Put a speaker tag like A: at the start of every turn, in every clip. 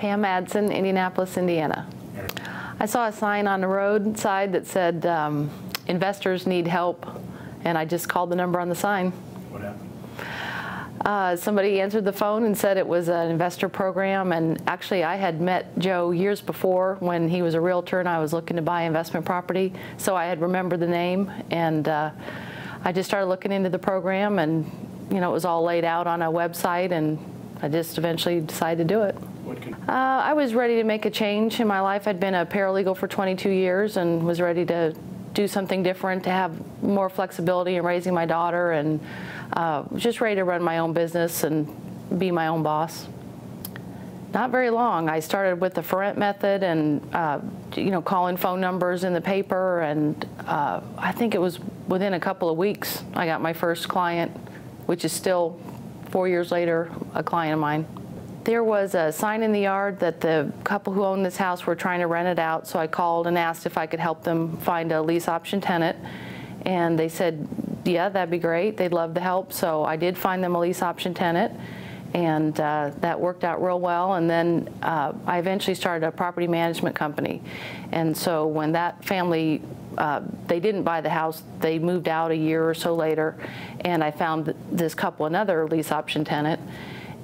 A: Pam Madsen, Indianapolis, Indiana. I saw a sign on the roadside that said, investors need help, and I just called the number on the sign.
B: What happened?
A: Somebody answered the phone and said it was an investor program, and actually I had met Joe years before when he was a realtor and I was looking to buy investment property, so I had remembered the name, and I just started looking into the program, and it was all laid out on a website, and I just eventually decided to do it. I was ready to make a change in my life. I'd been a paralegal for 22 years and was ready to do something different, to have more flexibility in raising my daughter, and just ready to run my own business and be my own boss. Not very long. I started with the for rent method and calling phone numbers in the paper, and I think it was within a couple of weeks I got my first client, which is still 4 years later a client of mine. There was a sign in the yard that the couple who owned this house were trying to rent it out, so I called and asked if I could help them find a lease option tenant, and they said, yeah, that'd be great. They'd love the help, so I did find them a lease option tenant, and that worked out real well. And then I eventually started a property management company, and so when that family, they didn't buy the house, they moved out a year or so later, and I found this couple another lease option tenant.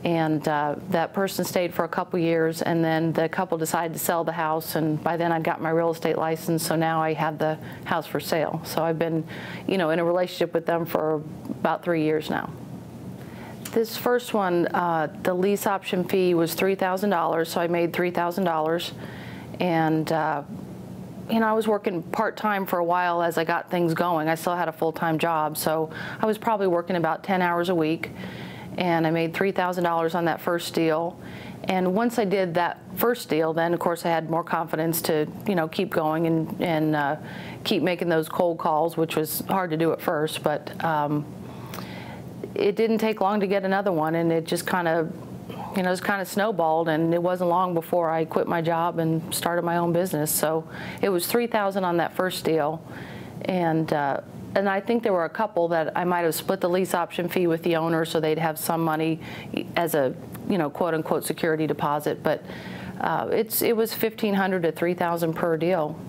A: And that person stayed for a couple years, and then the couple decided to sell the house, and by then I'd got my real estate license, so now I had the house for sale. So I've been, in a relationship with them for about 3 years now. This first one, the lease option fee was $3,000, so I made $3,000. And I was working part-time for a while as I got things going. I still had a full-time job, so I was probably working about 10 hours a week. And I made $3,000 on that first deal. And once I did that first deal, then of course I had more confidence to, keep going and keep making those cold calls, which was hard to do at first. But it didn't take long to get another one, and it just kind of, it was kind of snowballed. And it wasn't long before I quit my job and started my own business. So it was $3,000 on that first deal, and I think there were a couple that I might have split the lease option fee with the owner, so they'd have some money as a, quote-unquote security deposit. But it was $1,500 to $3,000 per deal.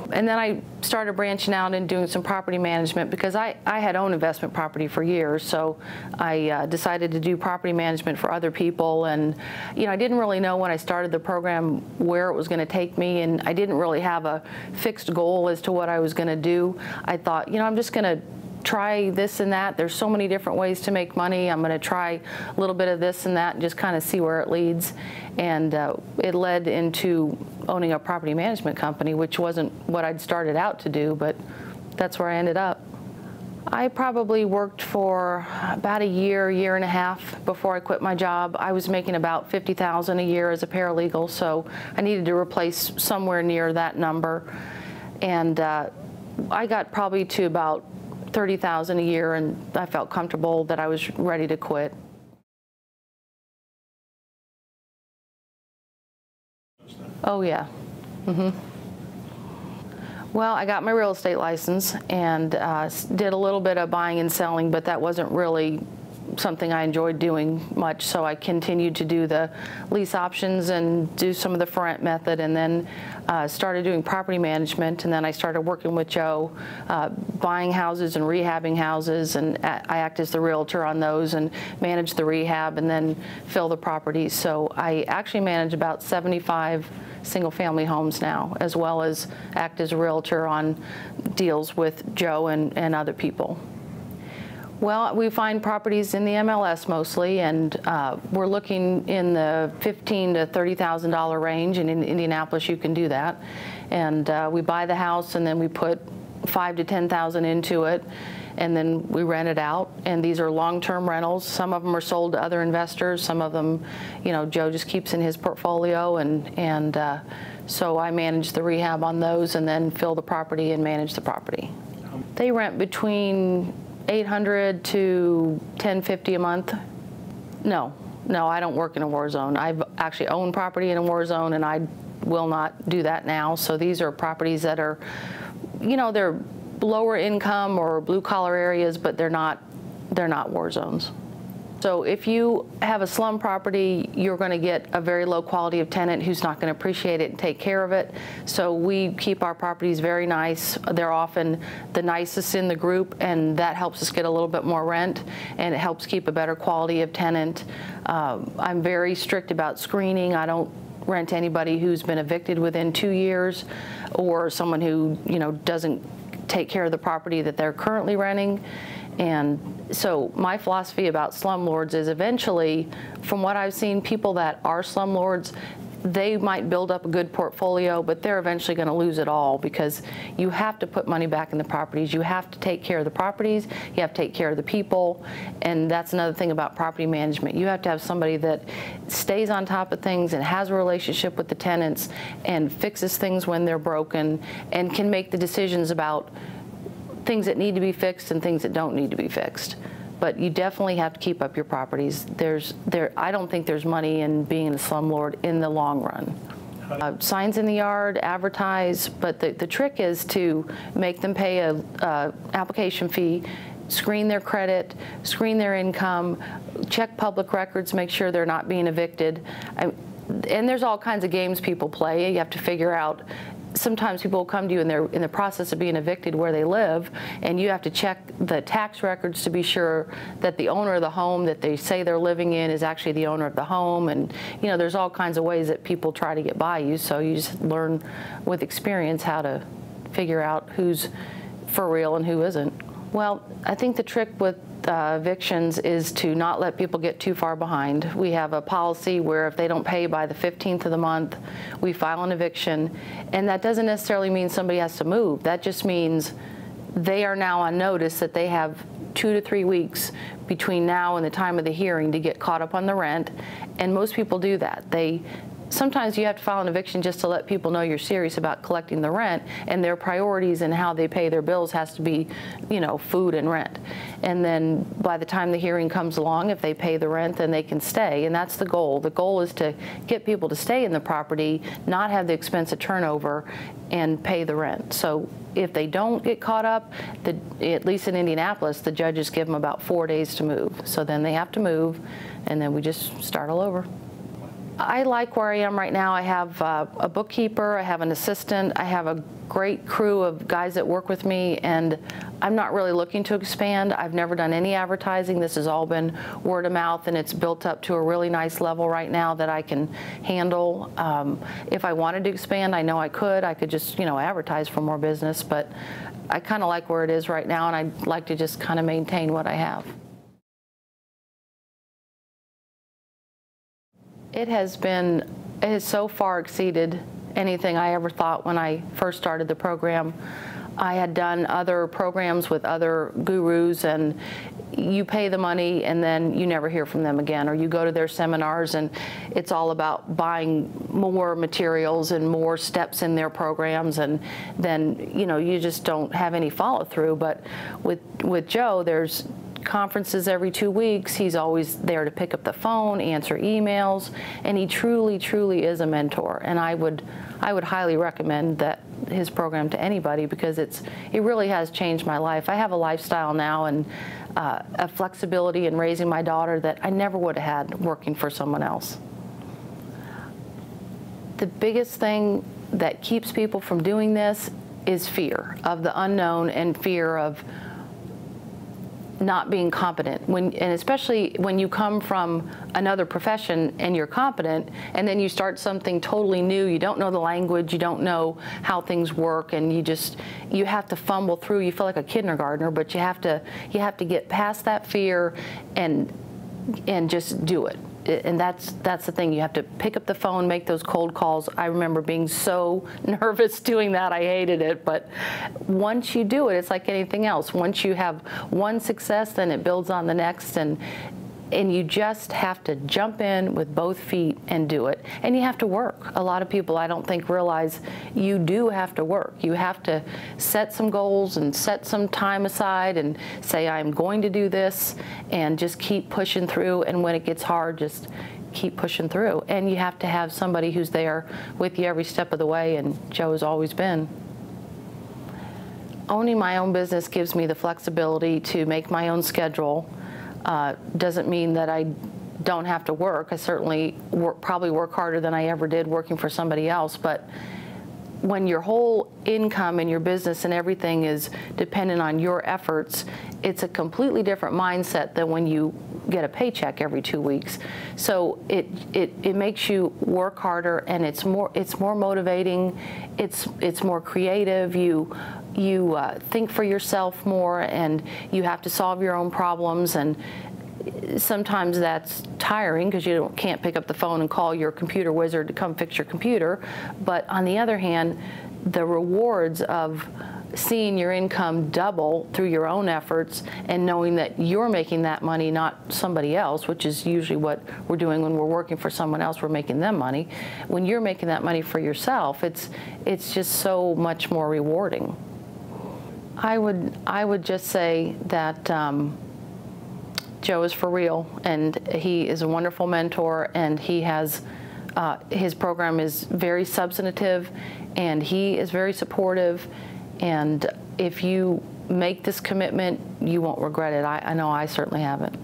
A: And then I started branching out and doing some property management, because I had owned investment property for years, so I decided to do property management for other people. And I didn't really know when I started the program where it was going to take me, and I didn't really have a fixed goal as to what I was going to do. I thought, I'm just going to try this and that. There's so many different ways to make money. I'm going to try a little bit of this and that and just kind of see where it leads. And it led into owning a property management company, which wasn't what I'd started out to do, but that's where I ended up. I probably worked for about a year and a half before I quit my job. I was making about $50,000 a year as a paralegal, so I needed to replace somewhere near that number. And I got probably to about $30,000 a year, and I felt comfortable that I was ready to quit. Oh yeah. Well, I got my real estate license and did a little bit of buying and selling, but that wasn't really something I enjoyed doing much, so I continued to do the lease options and do some of the for rent method, and then started doing property management, and then I started working with Joe, buying houses and rehabbing houses, and I act as the realtor on those and manage the rehab and then fill the properties. So I actually manage about 75 single-family homes now, as well as act as a realtor on deals with Joe and other people. Well, we find properties in the MLS mostly, and we're looking in the $15,000 to $30,000 range, and in Indianapolis you can do that. And we buy the house, and then we put $5,000 to $10,000 into it, and then we rent it out. And these are long-term rentals. Some of them are sold to other investors. Some of them, Joe just keeps in his portfolio, and so I manage the rehab on those, and then fill the property and manage the property. They rent between $800 to $1,050 a month. No, I don't work in a war zone. I've actually owned property in a war zone, and I will not do that now. So these are properties that are, they're lower income or blue collar areas, but they're not war zones. So if you have a slum property, you're going to get a very low quality of tenant who's not going to appreciate it and take care of it. So we keep our properties very nice. They're often the nicest in the group, and that helps us get a little bit more rent, and it helps keep a better quality of tenant. I'm very strict about screening. I don't rent anybody who's been evicted within 2 years, or someone who, doesn't take care of the property that they're currently renting. And so my philosophy about slumlords is eventually, from what I've seen, people that are slumlords, they might build up a good portfolio, but they're eventually going to lose it all, because you have to put money back in the properties. You have to take care of the properties. You have to take care of the people. And that's another thing about property management. You have to have somebody that stays on top of things and has a relationship with the tenants and fixes things when they're broken and can make the decisions about things that need to be fixed and things that don't need to be fixed. But you definitely have to keep up your properties. I don't think there's money in being a slumlord in the long run. Signs in the yard, advertise, but the trick is to make them pay a application fee, screen their credit, screen their income, check public records, make sure they're not being evicted. And there's all kinds of games people play. You have to figure out. Sometimes people will come to you and they're in the process of being evicted where they live, and you have to check the tax records to be sure that the owner of the home that they say they're living in is actually the owner of the home. And there's all kinds of ways that people try to get by you, so you just learn with experience how to figure out who's for real and who isn't. Well, I think the trick with evictions is to not let people get too far behind. We have a policy where if they don't pay by the 15th of the month, we file an eviction. And that doesn't necessarily mean somebody has to move. That just means they are now on notice that they have 2 to 3 weeks between now and the time of the hearing to get caught up on the rent. And most people do that. Sometimes you have to file an eviction just to let people know you're serious about collecting the rent, and their priorities and how they pay their bills has to be, food and rent. And then by the time the hearing comes along, if they pay the rent, then they can stay, and that's the goal. The goal is to get people to stay in the property, not have the expense of turnover, and pay the rent. So if they don't get caught up, at least in Indianapolis, the judges give them about 4 days to move. So then they have to move, and then we just start all over. I like where I am right now. I have a bookkeeper, I have an assistant, I have a great crew of guys that work with me, and I'm not really looking to expand. I've never done any advertising. This has all been word of mouth, and it's built up to a really nice level right now that I can handle. If I wanted to expand, I know I could. I could just, advertise for more business, but I kind of like where it is right now, and I'd like to just kind of maintain what I have. It has so far exceeded anything I ever thought when I first started the program. I had done other programs with other gurus, and you pay the money and then you never hear from them again, or you go to their seminars and it's all about buying more materials and more steps in their programs, and then you just don't have any follow-through. But with Joe, there's conferences every 2 weeks. He's always there to pick up the phone, answer emails, and he truly, truly is a mentor. And I would highly recommend his program to anybody, because it really has changed my life. I have a lifestyle now and a flexibility in raising my daughter that I never would have had working for someone else. The biggest thing that keeps people from doing this is fear of the unknown and fear of not being competent, and especially when you come from another profession and you're competent, and then you start something totally new. You don't know the language, you don't know how things work, and you have to fumble through. You feel like a kindergartner, but you have to get past that fear and just do it. And that's the thing. You have to pick up the phone, make those cold calls. I remember being so nervous doing that. I hated it. But once you do it, it's like anything else. Once you have one success, then it builds on the next. And you just have to jump in with both feet and do it. And you have to work. A lot of people, I don't think, realize you do have to work. You have to set some goals and set some time aside and say, I'm going to do this, and just keep pushing through. And when it gets hard, just keep pushing through. And you have to have somebody who's there with you every step of the way, and Joe has always been. Owning my own business gives me the flexibility to make my own schedule. Doesn't mean that I don't have to work. I certainly probably work harder than I ever did working for somebody else, but when your whole income and your business and everything is dependent on your efforts, it's a completely different mindset than when you get a paycheck every 2 weeks. So it makes you work harder, and it's more motivating. It's more creative. You think for yourself more, and you have to solve your own problems, and sometimes that's tiring because you can't pick up the phone and call your computer wizard to come fix your computer. But on the other hand, the rewards of seeing your income double through your own efforts and knowing that you're making that money, not somebody else, which is usually what we're doing when we're working for someone else, we're making them money. When you're making that money for yourself, it's just so much more rewarding. I would just say that Joe is for real, and he is a wonderful mentor, and he has his program is very substantive, and he is very supportive, and if you make this commitment, you won't regret it. I know I certainly haven't.